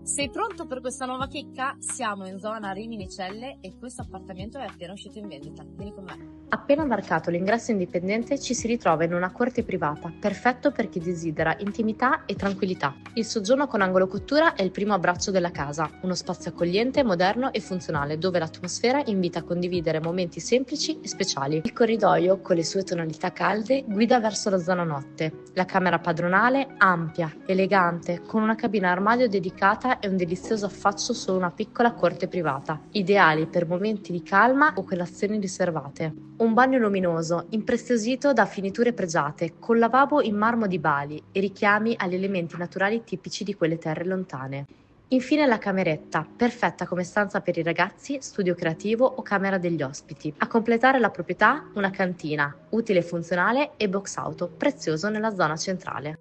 Sei pronto per questa nuova chicca? Siamo in zona Rimini Celle e questo appartamento è appena uscito in vendita. Vieni con me. Appena varcato l'ingresso indipendente ci si ritrova in una corte privata, perfetto per chi desidera intimità e tranquillità. Il soggiorno con angolo cottura è il primo abbraccio della casa, uno spazio accogliente, moderno e funzionale dove l'atmosfera invita a condividere momenti semplici e speciali. Il corridoio, con le sue tonalità calde, guida verso la zona notte. La camera padronale, ampia, elegante, con una cabina armadio dedicata e un delizioso affaccio su una piccola corte privata, ideali per momenti di calma o colazioni riservate. Un bagno luminoso, impreziosito da finiture pregiate, con lavabo in marmo di Bali e richiami agli elementi naturali tipici di quelle terre lontane. Infine la cameretta, perfetta come stanza per i ragazzi, studio creativo o camera degli ospiti. A completare la proprietà, una cantina, utile e funzionale e box auto, prezioso nella zona centrale.